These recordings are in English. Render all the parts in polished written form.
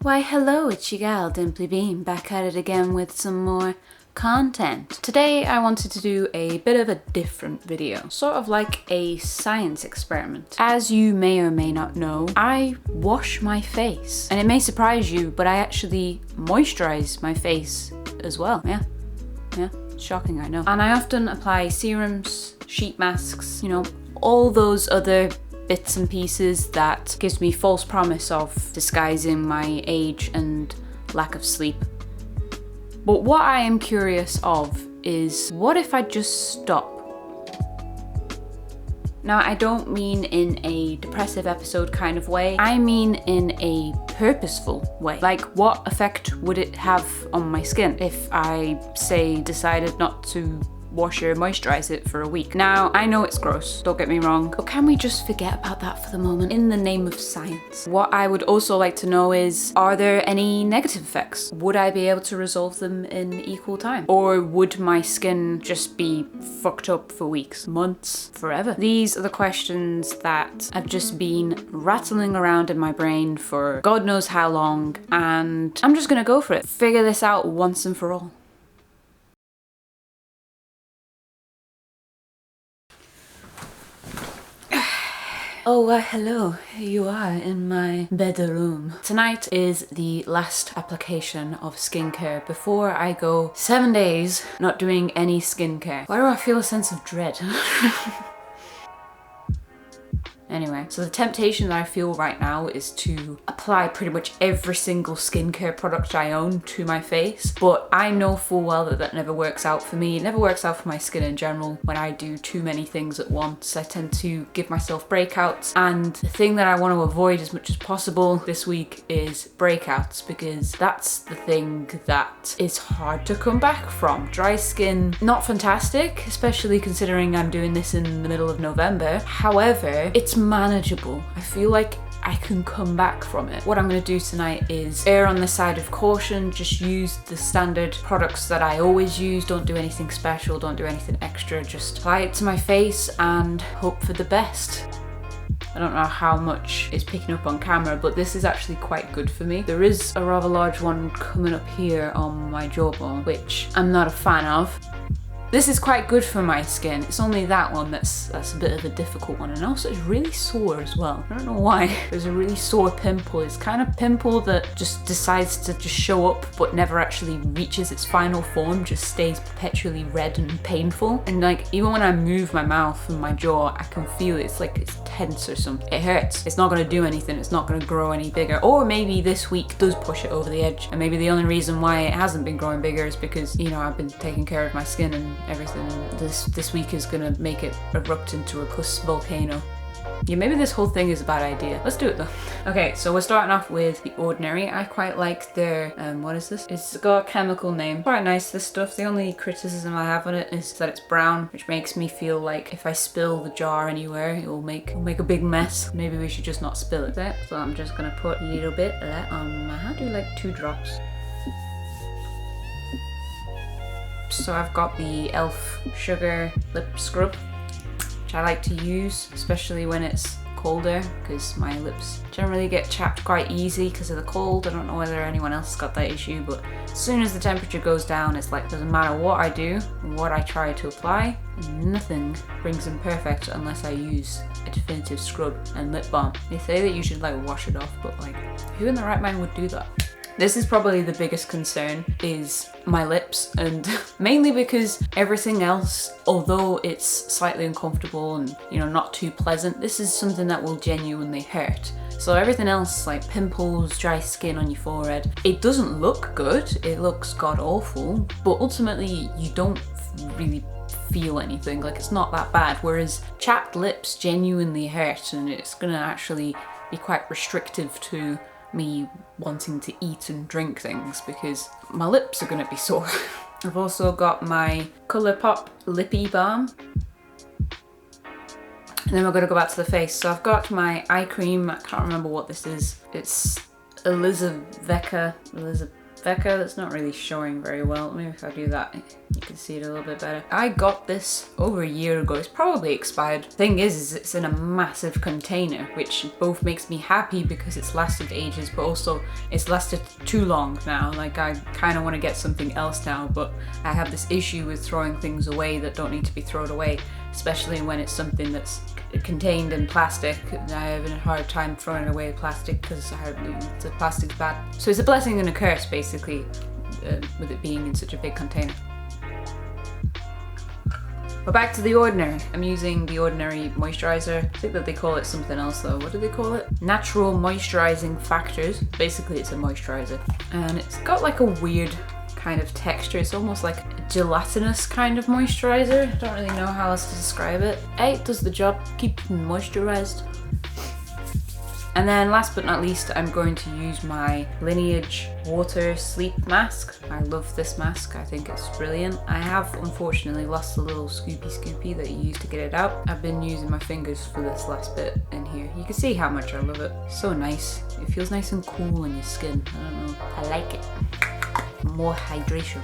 Why hello, it's your gal Dimply Bean, back at it again with some more content. Today I wanted to do a bit of a different video, sort of like a science experiment. As you may or may not know, I wash my face. And it may surprise you, but I actually moisturize my face as well. Yeah, shocking, I know. And I often apply serums, sheet masks, all those other bits and pieces that gives me false promise of disguising my age and lack of sleep. But what I am curious of is, what if I just stop? Now, I don't mean in a depressive episode kind of way, I mean in a purposeful way. Like, what effect would it have on my skin if I, say, decided not to wash or moisturize it for a week? Now, I know it's gross, don't get me wrong, but can we just forget about that for the moment in the name of science? What I would also like to know is, are there any negative effects? Would I be able to resolve them in equal time? Or would my skin just be fucked up for weeks, months, forever? These are the questions that have just been rattling around in my brain for God knows how long, and I'm just gonna go for it. Figure this out once and for all. Oh, hello. Here you are in my bedroom. Tonight is the last application of skincare before I go 7 days not doing any skincare. Why do I feel a sense of dread? Anyway, so the temptation that I feel right now is to apply pretty much every single skincare product I own to my face, but I know full well that that never works out for me. It never works out for my skin in general when I do too many things at once. I tend to give myself breakouts, and the thing that I want to avoid as much as possible this week is breakouts, because that's the thing that is hard to come back from. Dry skin, not fantastic, especially considering I'm doing this in the middle of November. However, it's manageable. I feel like I can come back from it. What I'm going to do tonight is err on the side of caution, just use the standard products that I always use, don't do anything special, don't do anything extra, just apply it to my face and hope for the best. I don't know how much is picking up on camera, but this is actually quite good for me. There is a rather large one coming up here on my jawbone, which I'm not a fan of. This is quite good for my skin. It's only that one that's a bit of a difficult one, and also it's really sore as well. I don't know why. There's a really sore pimple. It's kind of pimple that just decides to just show up but never actually reaches its final form, just stays perpetually red and painful. And like, even when I move my mouth and my jaw, I can feel it. It's like it's tense or something. It hurts. It's not gonna do anything. It's not gonna grow any bigger. Or maybe this week does push it over the edge. And maybe the only reason why it hasn't been growing bigger is because, I've been taking care of my skin and everything, and this week is gonna make it erupt into a puss volcano. Yeah, maybe this whole thing is a bad idea. Let's do it though. Okay, so we're starting off with The Ordinary. I quite like their, what is this? It's got a chemical name. Quite nice, this stuff. The only criticism I have on it is that it's brown, which makes me feel like if I spill the jar anywhere, it'll make a big mess. Maybe we should just not spill it there. So I'm just gonna put a little bit of that on my hand. I do like 2 drops. So I've got the e.l.f. Sugar Lip Scrub, which I like to use, especially when it's colder, because my lips generally get chapped quite easy because of the cold. I don't know whether anyone else has got that issue, but as soon as the temperature goes down, it's like, doesn't matter what I do and what I try to apply, nothing brings them perfect unless I use a definitive scrub and lip balm. They say that you should wash it off, but who in the right mind would do that? This is probably the biggest concern, is my lips, and mainly because everything else, although it's slightly uncomfortable and not too pleasant, this is something that will genuinely hurt. So everything else, like pimples, dry skin on your forehead, it doesn't look good, it looks god awful, but ultimately you don't really feel anything, it's not that bad, whereas chapped lips genuinely hurt, and it's gonna actually be quite restrictive to me wanting to eat and drink things because my lips are gonna be sore. I've also got my Colourpop Lippy Balm. And then we're gonna go back to the face. So I've got my eye cream, I can't remember what this is. It's Elizaveta Becca, that's not really showing very well. Maybe if I do that, you can see it a little bit better. I got this over a year ago. It's probably expired. Thing is it's in a massive container, which both makes me happy because it's lasted ages, but also it's lasted too long now. Like, I kind of want to get something else now, but I have this issue with throwing things away that don't need to be thrown away, especially when it's something that's contained in plastic. I have a hard time throwing away plastic because the plastic's bad. So it's a blessing and a curse, basically, with it being in such a big container. But back to The Ordinary. I'm using The Ordinary moisturizer. I think that they call it something else though. What do they call it? Natural moisturizing factors. Basically it's a moisturizer. And it's got like a weird kind of texture. It's almost like a gelatinous kind of moisturizer. I don't really know how else to describe it. It does the job. Keep moisturized. And then last but not least, I'm going to use my Lineage Water Sleep Mask. I love this mask. I think it's brilliant. I have unfortunately lost the little scoopy that you use to get it out. I've been using my fingers for this last bit in here. You can see how much I love it. So nice. It feels nice and cool on your skin. I don't know. I like it. More hydration.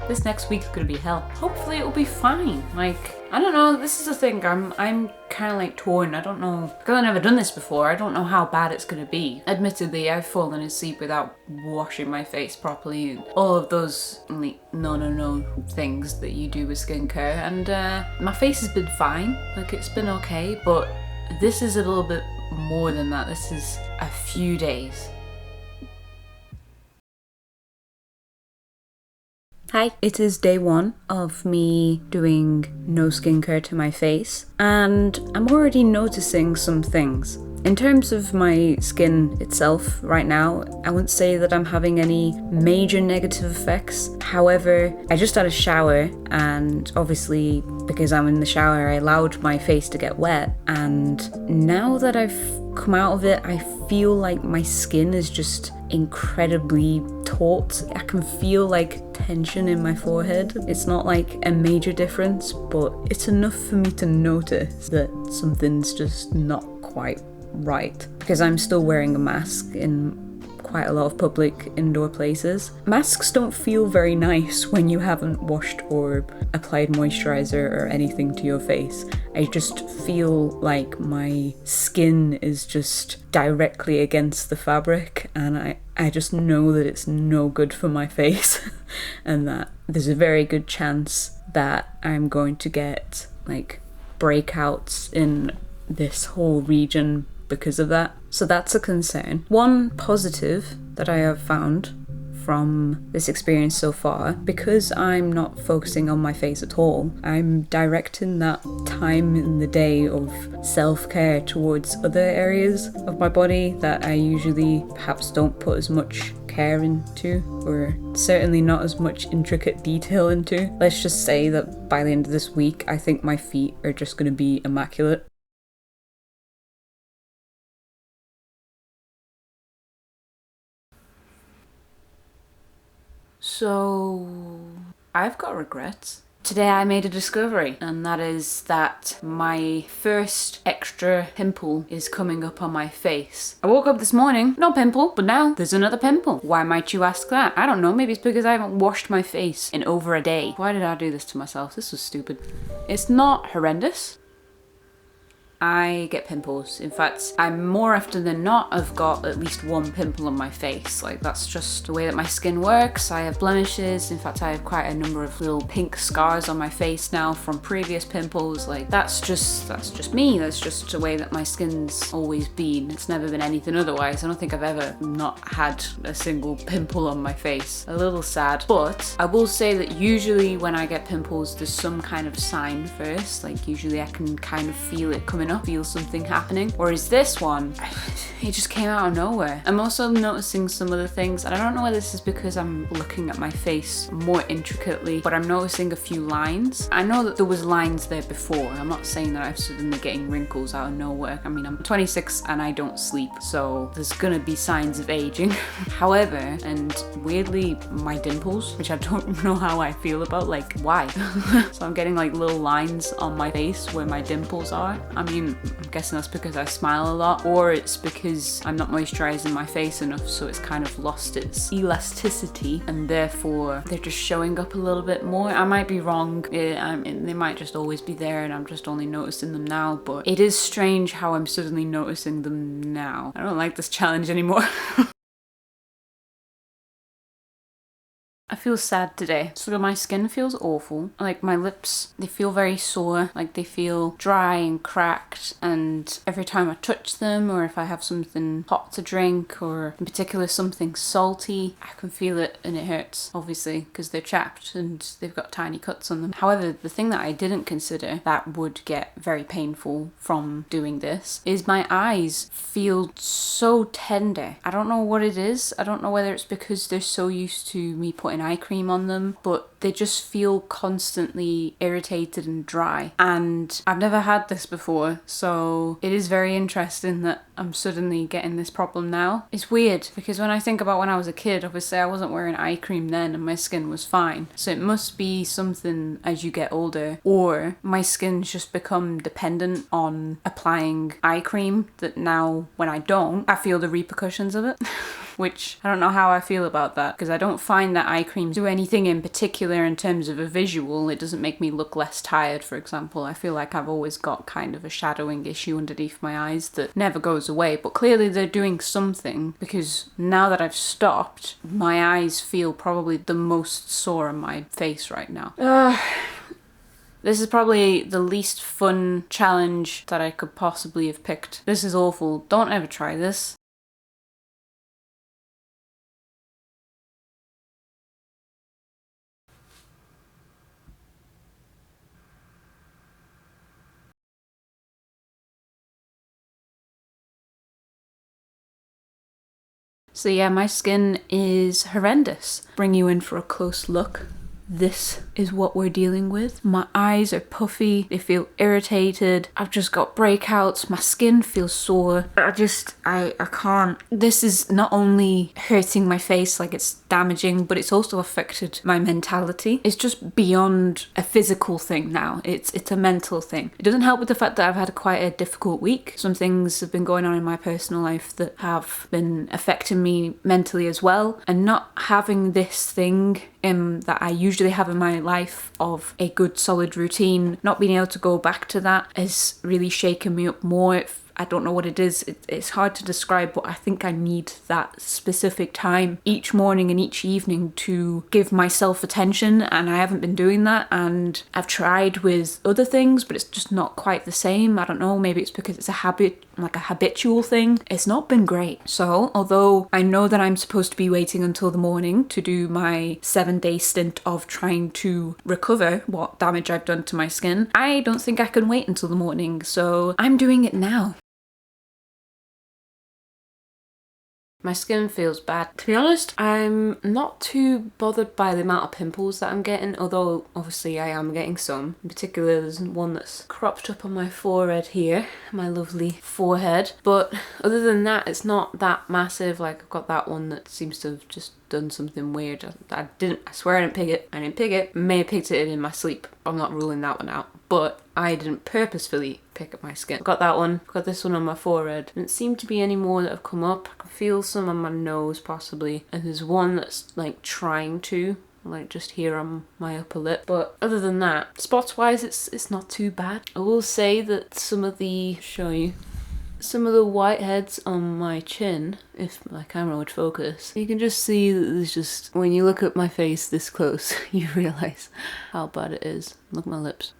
This next week's gonna be hell. Hopefully it'll be fine. Like, I don't know, this is the thing, I'm kind of like torn. I don't know, because I've never done this before, I don't know how bad it's gonna be. Admittedly, I've fallen asleep without washing my face properly and all of those like no things that you do with skincare, and my face has been fine, like it's been okay, but this is a little bit more than that. This is a few days. Hi, it is day 1 of me doing no skincare to my face, and I'm already noticing some things. In terms of my skin itself right now, I wouldn't say that I'm having any major negative effects. However, I just had a shower, and obviously because I'm in the shower, I allowed my face to get wet, and now that I've come out of it, I feel like my skin is just incredibly taut. I can feel like tension in my forehead. It's not like a major difference, but it's enough for me to notice that something's just not quite right, because I'm still wearing a mask in quite a lot of public indoor places. Masks don't feel very nice when you haven't washed or applied moisturizer or anything to your face. I just feel like my skin is just directly against the fabric, and I just know that it's no good for my face and that there's a very good chance that I'm going to get like breakouts in this whole region because of that. So that's a concern. One positive that I have found from this experience so far, because I'm not focusing on my face at all, I'm directing that time in the day of self-care towards other areas of my body that I usually perhaps don't put as much care into, or certainly not as much intricate detail into. Let's just say that by the end of this week, I think my feet are just going to be immaculate. So, I've got regrets. Today I made a discovery, and that is that my first extra pimple is coming up on my face. I woke up this morning, no pimple, but now there's another pimple. Why might you ask that? I don't know, maybe it's because I haven't washed my face in over a day. Why did I do this to myself? This was stupid. It's not horrendous. I get pimples. In fact, I more often than not have got at least one pimple on my face. Like, that's just the way that my skin works. I have blemishes. In fact, I have quite a number of little pink scars on my face now from previous pimples. Like, that's just me. That's just the way that my skin's always been. It's never been anything otherwise. I don't think I've ever not had a single pimple on my face. A little sad, but I will say that usually when I get pimples, there's some kind of sign first. Like, usually I can kind of feel it coming up, feel something happening. Whereas this one, it just came out of nowhere. I'm also noticing some other things, and I don't know whether this is because I'm looking at my face more intricately, but I'm noticing a few lines. I know that there was lines there before. I'm not saying that I'm suddenly getting wrinkles out of nowhere. I mean, I'm 26 and I don't sleep, so there's gonna be signs of aging. However, and weirdly, my dimples, which I don't know how I feel about, like, why? So I'm getting like little lines on my face where my dimples are. I mean, mean, I'm guessing that's because I smile a lot, or it's because I'm not moisturizing my face enough, so it's kind of lost its elasticity and therefore they're just showing up a little bit more. I might be wrong. They might just always be there and I'm just only noticing them now, but it is strange how I'm suddenly noticing them now. I don't like this challenge anymore. I feel sad today. So my skin feels awful. Like my lips, they feel very sore. Like they feel dry and cracked. And every time I touch them, or if I have something hot to drink, or in particular something salty, I can feel it and it hurts, obviously, because they're chapped and they've got tiny cuts on them. However, the thing that I didn't consider that would get very painful from doing this is my eyes feel so tender. I don't know what it is. I don't know whether it's because they're so used to me putting eye cream on them, but they just feel constantly irritated and dry. And I've never had this before, so it is very interesting that I'm suddenly getting this problem now. It's weird because when I think about when I was a kid, obviously I wasn't wearing eye cream then and my skin was fine. So it must be something as you get older, or my skin's just become dependent on applying eye cream that now when I don't, I feel the repercussions of it. Which I don't know how I feel about that, because I don't find that eye cream do anything in particular in terms of a visual. It doesn't make me look less tired, for example. I feel like I've always got kind of a shadowing issue underneath my eyes that never goes away, but clearly they're doing something, because now that I've stopped, my eyes feel probably the most sore on my face right now. This is probably the least fun challenge that I could possibly have picked. This is awful. Don't ever try this. So yeah, my skin is horrendous. Bring you in for a close look. This is what we're dealing with. My eyes are puffy, they feel irritated, I've just got breakouts, my skin feels sore. I can't. This is not only hurting my face, like it's damaging, but it's also affected my mentality. It's just beyond a physical thing now. It's a mental thing. It doesn't help with the fact that I've had quite a difficult week. Some things have been going on in my personal life that have been affecting me mentally as well, and not having this thing that I usually have in my life of a good solid routine, not being able to go back to that has really shaken me up more. I don't know what it is. It's hard to describe, but I think I need that specific time each morning and each evening to give myself attention, and I haven't been doing that. And I've tried with other things, but it's just not quite the same. I don't know, maybe it's because it's a habit, like a habitual thing. It's not been great. So although I know that I'm supposed to be waiting until the morning to do my 7-day stint of trying to recover what damage I've done to my skin, I don't think I can wait until the morning. So I'm doing it now. My skin feels bad. To be honest, I'm not too bothered by the amount of pimples that I'm getting, although obviously I am getting some. In particular, there's one that's cropped up on my forehead here, my lovely forehead. But other than that, it's not that massive. Like I've got that one that seems to have just done something weird. I swear I didn't pick it. I didn't pick it. May have picked it in my sleep. I'm not ruling that one out. But I didn't purposefully pick up my skin. I've got that one. I've got this one on my forehead. Doesn't seem to be any more that have come up. I can feel some on my nose possibly. And there's one that's like trying to, like just here on my upper lip. But other than that, spots wise, it's not too bad. I will say that some of the whiteheads on my chin, if my camera would focus, you can just see that there's just, when you look at my face this close, you realise how bad it is. Look at my lips.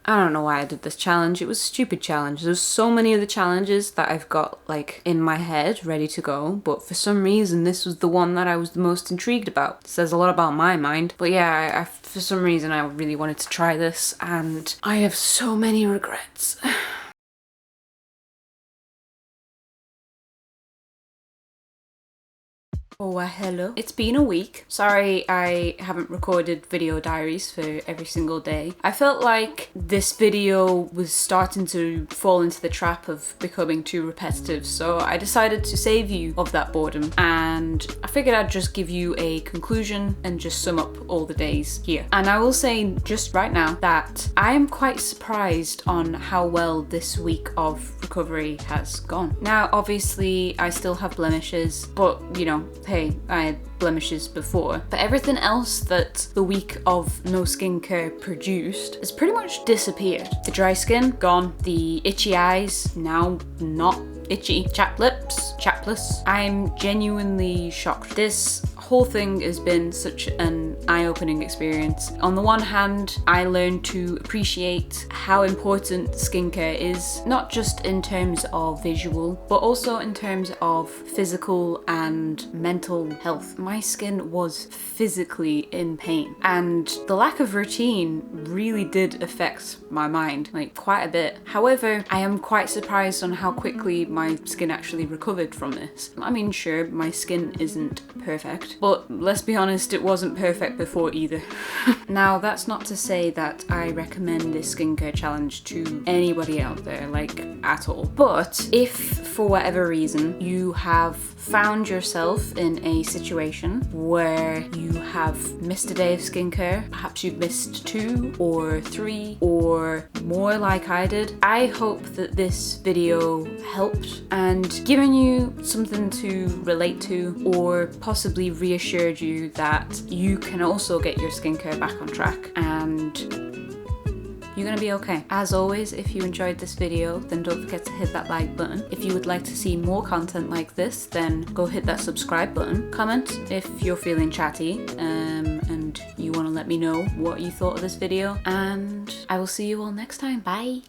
I don't know why I did this challenge. It was a stupid challenge. There's so many of the challenges that I've got like in my head ready to go, but for some reason this was the one that I was the most intrigued about. It says a lot about my mind. But yeah, I for some reason I really wanted to try this and I have so many regrets. Oh, hello. It's been a week. Sorry I haven't recorded video diaries for every single day. I felt like this video was starting to fall into the trap of becoming too repetitive, so I decided to save you of that boredom, and I figured I'd just give you a conclusion and just sum up all the days here. And I will say just right now that I am quite surprised on how well this week of recovery has gone. Now, obviously, I still have blemishes, but you know, hey, I had blemishes before. But everything else that the week of no skincare produced has pretty much disappeared. The dry skin, gone. The itchy eyes, now not itchy. Chapped lips, chapless. I'm genuinely shocked. This whole thing has been such an eye-opening experience. On the one hand, I learned to appreciate how important skincare is, not just in terms of visual, but also in terms of physical and mental health. My skin was physically in pain, and the lack of routine really did affect my mind, like quite a bit. However, I am quite surprised on how quickly my skin actually recovered from this. I mean, sure, my skin isn't perfect, but let's be honest, it wasn't perfect before either. Now, that's not to say that I recommend this skincare challenge to anybody out there, like at all. But if for whatever reason you have found yourself in a situation where you have missed a day of skincare, perhaps you've missed 2 or 3 or more like I did, I hope that this video helped and given you something to relate to, or possibly reassured you that you can also get your skincare back on track and you're gonna be okay. As always, if you enjoyed this video, then don't forget to hit that like button. If you would like to see more content like this, then go hit that subscribe button. Comment if you're feeling chatty and you want to let me know what you thought of this video, and I will see you all next time. Bye!